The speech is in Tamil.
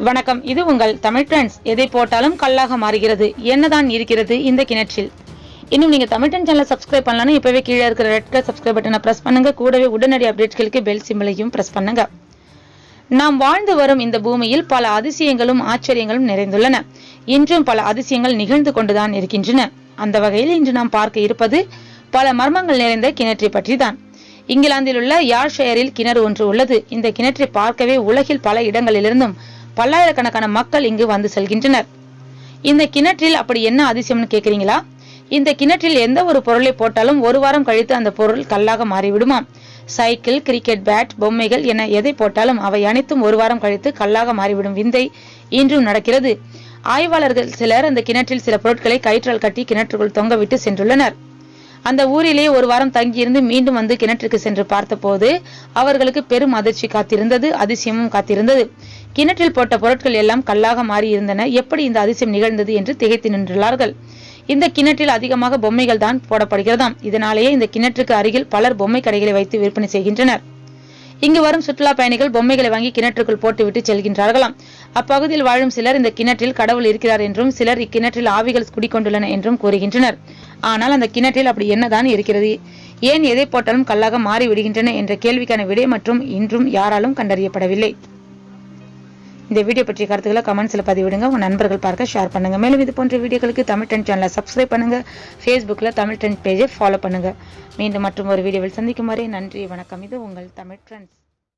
வணக்கம், இது உங்கள் தமிழ் ட்ரெண்ட்ஸ். எதை போட்டாலும் கல்லாக மாறுகிறது. என்னதான் இருக்கிறது இந்த கிணற்றில்? இன்னும் நீங்க தமிழ் ட்ரெண்ட்ஸ் சேனலை சப்ஸ்கிரைப் பண்ணலன்னா இப்பவே கீழே இருக்கிற ரெட் கலர் சப்ஸ்கிரைப் பட்டனை பிரஸ் பண்ணுங்க. கூடவே உடனடி அப்டேட்களுக்கு பெல் சிம்பலையும் பிரஸ் பண்ணுங்க. நாம் வாழ்ந்து வரும் இந்த பூமியில் பல அதிசயங்களும் ஆச்சரியங்களும் நிறைந்துள்ளன. இன்றும் பல அதிசயங்கள் நிகழ்ந்து கொண்டுதான் இருக்கின்றன. அந்த வகையில் இன்று நாம் பார்க்க இருப்பது பல மர்மங்கள் நிறைந்த கிணற்றை பற்றி தான். இங்கிலாந்தில் உள்ள யார்ஷயரில் கிணறு ஒன்று உள்ளது. இந்த கிணற்றை பார்க்கவே உலகில் பல இடங்களிலிருந்தும் பல்லாயிரக்கணக்கான மக்கள் இங்கு வந்து செல்கின்றனர். இந்த கிணற்றில் அப்படி என்ன அதிசயம்னு கேக்குறீங்களா? இந்த கிணற்றில் எந்த ஒரு பொருளை போட்டாலும் ஒரு வாரம் கழித்து அந்த பொருள் கல்லாக மாறிவிடுமாம். சைக்கிள், கிரிக்கெட் பேட், பொம்மைகள் என எதை போட்டாலும் அவை அனைத்தும் ஒரு வாரம் கழித்து கல்லாக மாறிவிடும் விந்தை இன்றும் நடக்கிறது. ஆய்வாளர்கள் சிலர் அந்த கிணற்றில் சில பொருட்களை கயிற்றால் கட்டி கிணற்றுக்குள் தொங்கவிட்டு சென்றுள்ளனர். அந்த ஊரிலேயே ஒரு வாரம் தங்கியிருந்து மீண்டும் வந்து கிணற்றுக்கு சென்று பார்த்தபோது அவர்களுக்கு பெரும் அதிர்ச்சி காத்திருந்தது, அதிசயமும் காத்திருந்தது. கிணற்றில் போட்ட பொருட்கள் எல்லாம் கல்லாக மாறி இருந்தன. எப்படி இந்த அதிசயம் நிகழ்ந்தது என்று திகைத்து நின்றுள்ளார்கள். இந்த கிணற்றில் அதிகமாக பொம்மைகள் தான் போடப்படுகிறதாம். இதனாலேயே இந்த கிணற்றுக்கு அருகில் பலர் பொம்மை கடைகளை வைத்து விற்பனை செய்கின்றனர். இங்கு வரும் சுற்றுலா பயணிகள் பொம்மைகளை வாங்கி கிணற்றுக்குள் போட்டுவிட்டு செல்கின்றார்களாம். அப்பகுதியில் வாழும் சிலர் இந்த கிணற்றில் கடவுள் இருக்கிறார் என்றும், சிலர் இக்கிணற்றில் ஆவிகள் குடிக்கொண்டுள்ளன என்றும் கூறுகின்றனர். ஆனால் அந்த கிணற்றில் அப்படி என்னதான் இருக்கிறது? ஏன் எதை போட்டாலும் கல்லாக மாறி விடுகின்றன என்ற கேள்விக்கான விடை மற்றும் இன்றும் யாராலும் கண்டறியப்படவில்லை. இந்த வீடியோ பற்றிய கருத்துக்களை கமெண்ட்ஸ்ல பதிவிடுங்க. உங்க நண்பர்கள் பார்க்க ஷேர் பண்ணுங்க. மேலும் இது போன்ற வீடியோக்களுக்கு தமிழ் ட்ரெண்ட் சேனலை சப்ஸ்கிரைப் பண்ணுங்க. ஃபேஸ்புக்ல தமிழ் ட்ரெண்ட் பேஜை ஃபாலோ பண்ணுங்க. மீண்டும் மற்றும் ஒரு வீடியோவில் சந்திக்கும் வரை நன்றி, வணக்கம். இது உங்கள் தமிழ் ட்ரெண்ட்ஸ்.